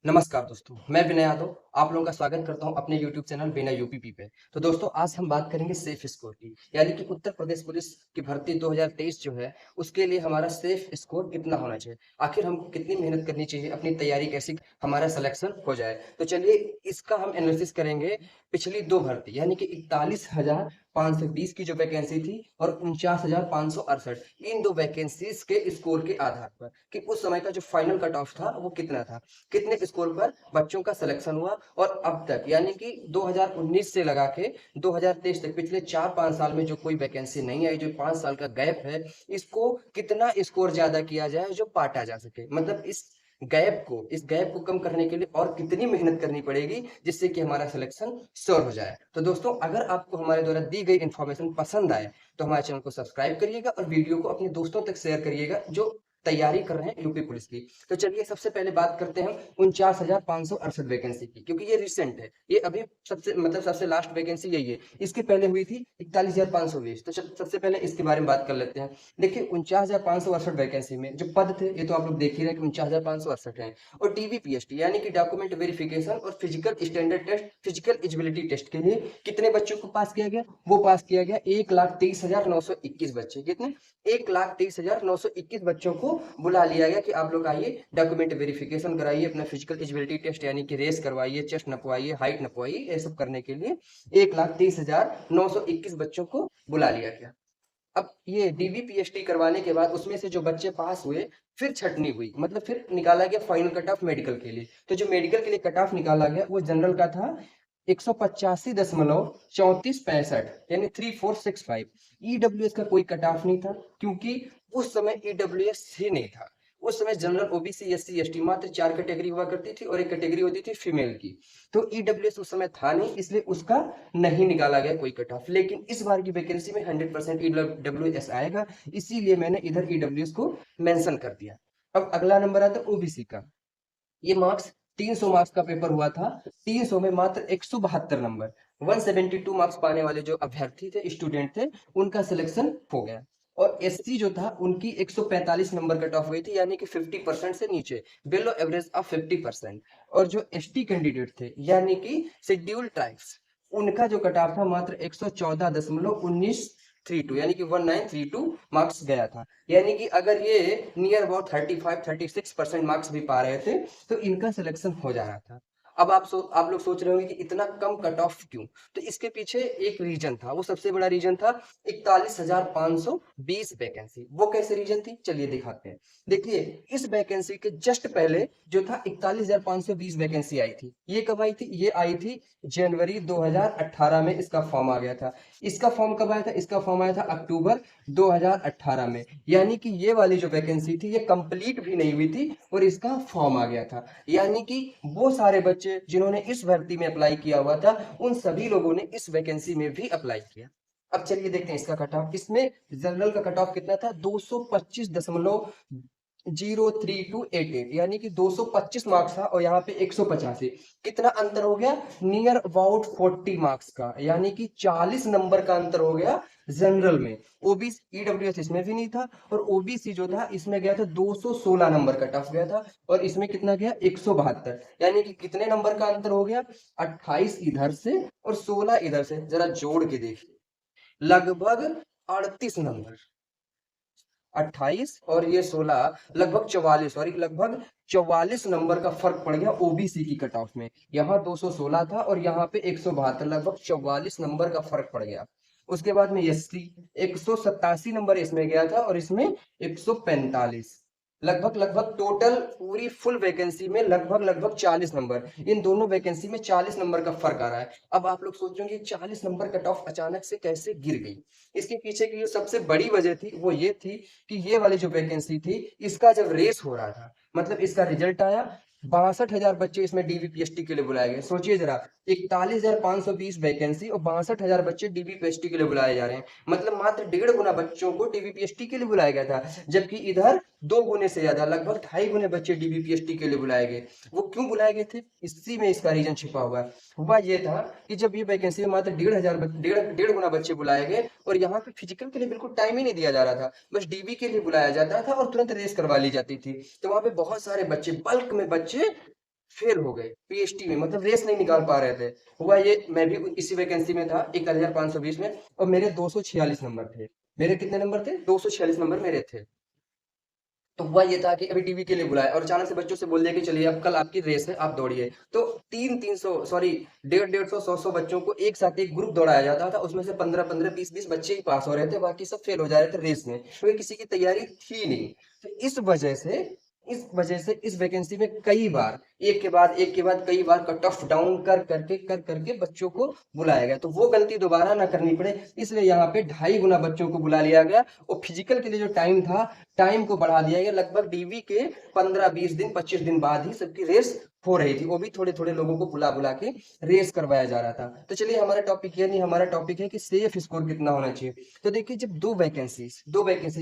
नमस्कार दोस्तों, मैं विनय यादव आप लोगों का स्वागत करता हूं अपने YouTube चैनल विनय यूपीपी पे। तो दोस्तों आज हम बात करेंगे सेफ स्कोर की, यानी कि उत्तर प्रदेश पुलिस की भर्ती 2023 जो है, उसके लिए हमारा सेफ स्कोर कितना होना चाहिए। आखिर हमको कितनी मेहनत करनी चाहिए, अपनी तैयारी कैसी हमारा सिलेक्शन हो जाए। तो चलिए इसका हम एनालिसिस करेंगे पिछली 2 भर्ती यानी कि 41,520 की जो वैकेंसी थी और 49,568 इन 2 वैकेंसीज के स्कोर के आधार पर कि उस समय का जो फाइनल कट ऑफ था वो कितना था, कितने स्कोर पर बच्चों का सिलेक्शन हुआ और अब तक यानी कि 2019 से लगा के 2023 तक पिछले 4-5 साल में जो कोई वैकेंसी नहीं आई, जो 5 साल का गैप है, इसको कितना स्कोर ज्यादा किया जाए जो पाटा जा सके। मतलब इस गैप को कम करने के लिए और कितनी मेहनत करनी पड़ेगी जिससे कि हमारा सिलेक्शन श्योर हो जाए। तो दोस्तों अगर आपको हमारे द्वारा दी गई इन्फॉर्मेशन पसंद आए तो हमारे चैनल को सब्सक्राइब करिएगा और वीडियो को अपने दोस्तों तक शेयर करिएगा जो तैयारी कर रहे हैं यूपी पुलिस की। तो चलिए सबसे पहले बात करते हैं 49,568 वैकेंसी की, क्योंकि ये रिसेंट है, ये अभी सबसे लास्ट वैकेंसी यही है। इसके पहले हुई थी 41,520। तो सबसे पहले इसके बारे में बात कर लेते हैं। देखिए 49,568 वैकेंसी में जो पद थे ये तो आप लोग देख ही रहे हैं कि 49,568 है। और टीवीपीएसटी यानी कि डॉक्यूमेंट वेरिफिकेशन और physical standard test, physical eligibility test के लिए कितने बच्चों को पास किया गया, वो पास किया गया 1,23,921 बच्चे। कितने? 1,23,921 बच्चों को बुला लिया गया कि आप लोग आइए डॉक्यूमेंट वेरिफिकेशन कराइए, अपना फिजिकल एलिजिबिलिटी टेस्ट यानी कि रेस करवाइए, चेस्ट नपवाइए, हाइट नपवाइए, ये सब करने के लिए 1,23,921 बच्चों को बुला लिया गया। अब ये डीबीपीएसटी करवाने के बाद उसमें से जो बच्चे पास हुए फिर छटनी हुई, मतलब फिर निकाला गया फाइनल कट ऑफ मेडिकल के लिए। तो जो मेडिकल के लिए कट ऑफ निकाला गया वो जनरल का था 185.3465 यानी 3465। ईडब्ल्यूएस का कोई कट ऑफ नहीं था क्योंकि उस समय ईडब्ल्यूएस ही नहीं था। उस समय जनरल ओबीसी एससी एसटी मात्र 4 कैटेगरी हुआ करती थी और एक कैटेगरी होती थी फीमेल की। तो ईडब्ल्यूएस उस समय था नहीं, इसलिए उसका नहीं निकाला गया कोई कट ऑफ। लेकिन इस बार की वैकेंसी में 100% ईडब्ल्यूएस आएगा, इसीलिए मैंने इधर ईडब्ल्यूएस को मेंशन कर दिया। अब अगला नंबर आता है ओबीसी का। ये मार्क्स 300 मार्क्स का पेपर हुआ था, 300 में मात्र 172 नंबर, 172 मार्क्स पाने वाले जो अभ्यर्थी थे, स्टूडेंट थे, उनका सिलेक्शन हो गया। और एससी जो था उनकी 145 नंबर कट ऑफ गई थी, यानी कि 50% से नीचे, बिलो एवरेज ऑफ 50%। और जो एसटी कैंडिडेट थे यानी कि शेड्यूल्ड ट्राइब्स, उनका जो कट ऑफ था मात्र 114.1932 यानी कि 1932 मार्क्स गया था। यानी कि अगर ये नियर अबाउट 35-36% मार्क्स भी पा रहे थे तो इनका सिलेक्शन हो जा रहा था। अब आप लोग सोच रहे होंगे कि इतना कम कट ऑफ क्यों। तो इसके पीछे एक रीजन था, वो सबसे बड़ा रीजन था 41,520 वैकेंसी। वो कैसे रीजन थी चलिए दिखाते हैं। देखिए इस वैकेंसी के जस्ट पहले जो था 41,520 वैकेंसी आई थी, ये कब आई थी? ये आई थी जनवरी 2018 में, इसका फॉर्म आ गया था। इसका फॉर्म कब आया था? इसका फॉर्म आया था अक्टूबर 2018 में। यानी कि ये वाली जो वैकेंसी थी ये कंप्लीट भी नहीं हुई थी और इसका फॉर्म आ गया था। यानी कि वो सारे बच्चे जिन्होंने इस भर्ती में अप्लाई किया हुआ था उन सभी लोगों ने इस वैकेंसी में भी अप्लाई किया। अब चलिए देखते हैं इसका कट ऑफ। इसमें जनरल का कट ऑफ कितना था? 225.03288 यानी कि 225 मार्क्स था और यहाँ पे 185। कितना अंतर हो गया? नियर अबाउट 40 मार्क्स का, यानी कि 40 नंबर का अंतर हो गया जनरल में। ओबीसी ईडब्ल्यूएस इसमें भी नहीं था और ओबीसी जो था इसमें गया था 216 नंबर कट ऑफ गया था और इसमें कितना गया? 172। यानी कि कितने नंबर का अंतर हो गया? 28 इधर से और 16 इधर से, जरा जोड़ के देखिए, लगभग 38 नंबर। 28 और ये 16, लगभग 44, सॉरी लगभग 44 नंबर का फर्क पड़ गया ओबीसी की कट ऑफ में। यहाँ 216 था और यहाँ पे 172, लगभग 44 नंबर का फर्क पड़ गया। उसके बाद में एसटी 187 नंबर इसमें गया था और इसमें 145। लगभग लगभग टोटल पूरी फुल वैकेंसी में लगभग 40 नंबर, इन दोनों वैकेंसी में 40 नंबर का फर्क आ रहा है। अब आप लोग सोचेंगे 40 नंबर कट ऑफ अचानक से कैसे गिर गई। इसके पीछे की जो सबसे बड़ी वजह थी वो ये थी कि ये वाली जो वैकेंसी थी इसका जब रेस हो रहा था, मतलब इसका रिजल्ट आया, 62,000 बच्चे इसमें डीबीपीएसटी के लिए बुलाए गए। सोचिए जरा, 41,520 वैकेंसी और 62,000 बच्चे डीबीपीएसटी के लिए बुलाए जा रहे हैं, मतलब मात्र 1.5 गुना बच्चों को डीबीपीएसटी के लिए बुलाया गया था, जबकि इधर 2 गुने से ज्यादा, लगभग 2.5 गुने बच्चे डीबीपीएसटी के लिए बुलाए गए। वो क्यों बुलाए गए थे? इसी में इसका रीजन छिपा हुआ है। हुआ ये था कि जब ये वैकेंसी में मात्र 1.5 गुना बच्चे बुलाए गए और यहाँ पे फिजिकल के लिए बिल्कुल टाइम ही नहीं दिया जा रहा था, बस डीबी के लिए बुलाया जाता था और तुरंत रेस करवा ली जाती थी। तो वहां पे बहुत सारे बच्चे, बल्क में बच्चे फेल हो गए पीएचटी में, मतलब रेस नहीं निकाल पा रहे थे। हुआ ये, मैं भी इसी वैकेंसी में था 1520 में, और मेरे 246 नंबर थे। मेरे कितने नंबर थे? 246 नंबर मेरे थे। तो हुआ ये था कि अभी टीवी के लिए बुलाया और अचानक से बच्चों से बोल दिया कि चलिए अब कल आपकी रेस है, आप दौड़िए। तो 300 सॉरी 150 100 बच्चों को एक साथ एक ग्रुप दौड़ाया जाता था, उसमें से 15 20 बच्चे ही पास हो रहे थे, बाकी सब फेल हो जा रहे थे रेस में, क्योंकि किसी की तैयारी थी नहीं। तो इस वजह से इस वैकेंसी में कई बार एक के बाद कई बार कट ऑफ डाउन कर करके बच्चों को बुलाया गया। तो वो गलती दोबारा ना करनी पड़े, इसलिए यहाँ पे 2.5 गुना बच्चों को बुला लिया गया। और फिजिकल के लिए जो टाइम था, टाइम को बढ़ा दिया गया। लगभग डीवी के 15 20 दिन 25 दिन बाद ही सबकी रेस हो रही थी, वो भी थोड़े थोड़े लोगों को बुला बुला के रेस करवाया जा रहा था। तो चलिए, हमारा टॉपिक ये नहीं, हमारा टॉपिक है कि सेफ स्कोर कितना होना चाहिए। तो देखिए, जब दो वैकेंसीज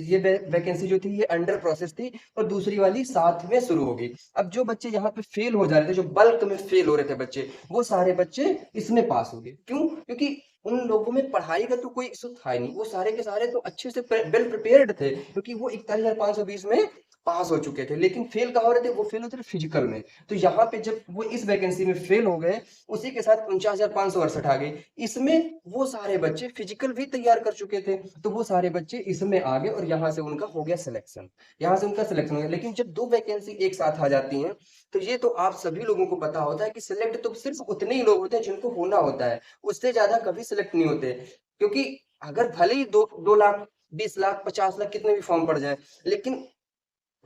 ये वैकेंसी जो थी ये अंडर प्रोसेस थी, और दूसरी वाली साथ में शुरू होगी। अब जो बच्चे यहाँ पे फेल हो जा रहे थे, जो बल्क में फेल हो रहे थे बच्चे, वो सारे बच्चे इसमें पास हो गए। क्यों? क्योंकि उन लोगों में पढ़ाई का तो कोई इशू था ही नहीं, वो सारे के सारे तो अच्छे से वेल प्रिपेयर्ड थे, क्योंकि वो 41,520 में पास हो चुके थे। लेकिन फेल कहाँ हो रहे थे? वो फेल होते थे फिजिकल में। तो यहाँ पे जब वो इस वैकेंसी में फेल हो गए, उसी के साथ 49,568 आ गई। इसमें वो सारे बच्चे फिजिकल भी तैयार कर चुके थे, तो वो सारे बच्चे इसमें आ गए और यहाँ से उनका हो गया सिलेक्शन। यहाँ से उनका सिलेक्शन हो गया। लेकिन जब दो वैकेंसी एक साथ आ जाती हैं, तो ये तो आप सभी लोगों को पता होता है कि सिलेक्ट तो सिर्फ उतने ही लोग होते हैं जिनको होना होता है, उससे ज्यादा कभी सिलेक्ट नहीं होते। क्योंकि अगर भले ही 2 लाख 20 लाख 50 लाख कितने भी फॉर्म पड़ जाए, लेकिन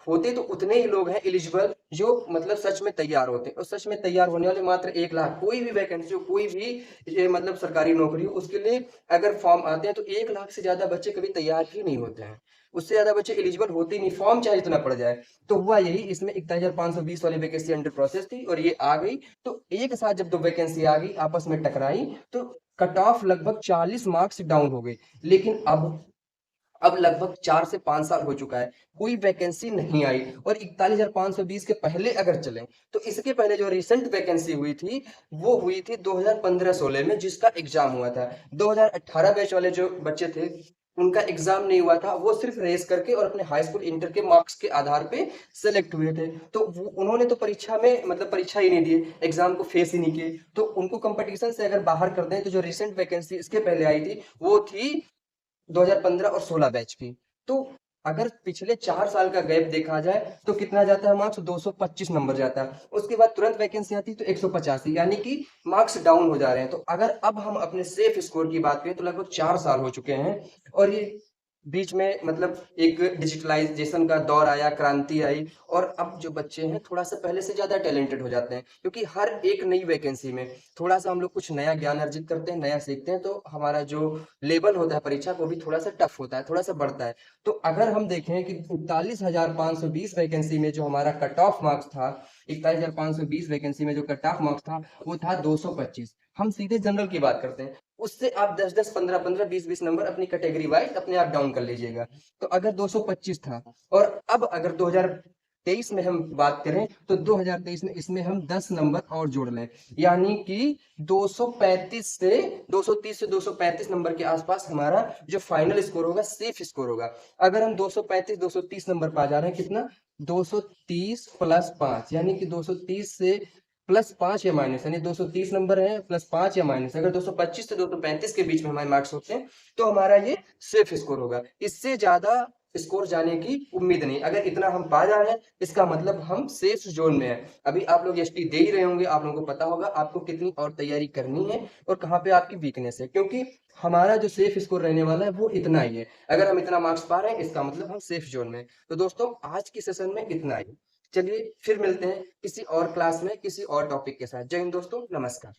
होते तो उतने ही लोग हैं एलिजिबल, जो मतलब सच में तैयार होते हैं। और सच में तैयार होने वाले मात्र 1 लाख। कोई भी वैकेंसी हो, कोई भी ये मतलब सरकारी नौकरी हो, उसके लिए अगर फॉर्म आते हैं तो 1 लाख से ज्यादा बच्चे कभी तैयार ही नहीं होते हैं। उससे ज्यादा बच्चे एलिजिबल होते ही नहीं, फॉर्म चाहे इतना पड़ जाए। तो हुआ यही, इसमें 41,520 वाली वैकेंसी अंडर प्रोसेस थी और ये आ गई। तो एक साथ जब दो वैकेंसी आ गई, आपस में टकराई, तो कट ऑफ लगभग 40 मार्क्स डाउन हो गई। लेकिन अब लगभग 4 से 5 साल हो चुका है, कोई वैकेंसी नहीं आई। और 41,520 के पहले अगर चलें, तो इसके पहले जो रिसेंट वैकेंसी हुई थी, वो हुई थी 2015-16 में, जिसका एग्जाम हुआ था। 2018 बैच वाले जो बच्चे थे, उनका एग्जाम नहीं हुआ था, वो सिर्फ रेस करके और अपने हाई स्कूल इंटर के मार्क्स के आधार पे सेलेक्ट हुए थे। तो उन्होंने तो परीक्षा में मतलब परीक्षा ही नहीं दी, एग्जाम को फेस ही नहीं किए। तो उनको कंपटीशन से अगर बाहर कर दें, तो जो रिसेंट वैकेंसी इसके पहले आई थी, वो थी 2015 और 16 बैच की। तो अगर पिछले 4 साल का गैप देखा जाए, तो कितना जाता है मार्क्स? 225 नंबर जाता है। उसके बाद तुरंत वैकेंसी आती है तो 185, यानी कि मार्क्स डाउन हो जा रहे हैं। तो अगर अब हम अपने सेफ स्कोर की बात करें, तो लगभग 4 साल हो चुके हैं। और ये बीच में मतलब एक डिजिटलाइजेशन का दौर आया, क्रांति आई, और अब जो बच्चे हैं थोड़ा सा पहले से ज्यादा टैलेंटेड हो जाते हैं, क्योंकि हर एक नई वैकेंसी में थोड़ा सा हम लोग कुछ नया ज्ञान अर्जित करते हैं, नया सीखते हैं, तो हमारा जो लेवल होता है परीक्षा को भी थोड़ा सा टफ होता है, थोड़ा सा बढ़ता है। तो अगर हम देखें कि 41,520 वैकेंसी में जो हमारा कट ऑफ मार्क्स था, 41,520 वैकेंसी में जो कट ऑफ मार्क्स था, वो था 225। हम सीधे जनरल की बात करते हैं, उससे आप 10-10 15-15 20-20 नंबर अपनी कैटेगरी वाइज अपने आप डाउन कर लीजिएगा। तो अगर 225 था, और अब अगर 2023 में हम बात करें, तो 2023 में इसमें हम 10 नंबर और जोड़ लें, यानी कि 235 से 230 से 235 नंबर के आसपास हमारा जो फाइनल स्कोर होगा, सेफ स्कोर होगा। अगर हम 235 230 नंबर पा जा रहे हैं, कितना? 230 प्लस 5, यानी कि 230 से +5 या माइनस, यानी 230 नंबर है +5 या माइनस, अगर 225 से 235 के बीच में हमारे मार्क्स होते हैं, तो हमारा ये सेफ स्कोर होगा। इससे ज्यादा स्कोर जाने की उम्मीद नहीं। अगर इतना हम पा जा रहे हैं, इसका मतलब हम सेफ जोन में हैं। अभी आप लोग एसटी दे ही रहे होंगे, आप लोगों को पता होगा आपको कितनी और तैयारी करनी है और कहाँ पे आपकी वीकनेस है, क्योंकि हमारा जो सेफ स्कोर रहने वाला है वो इतना ही है। अगर हम इतना मार्क्स पा रहे हैं, इसका मतलब हम सेफ जोन में हैं। तो दोस्तों, आज की सेशन में इतना ही। चलिए फिर मिलते हैं किसी और क्लास में किसी और टॉपिक के साथ। जय हिंद दोस्तों, नमस्कार।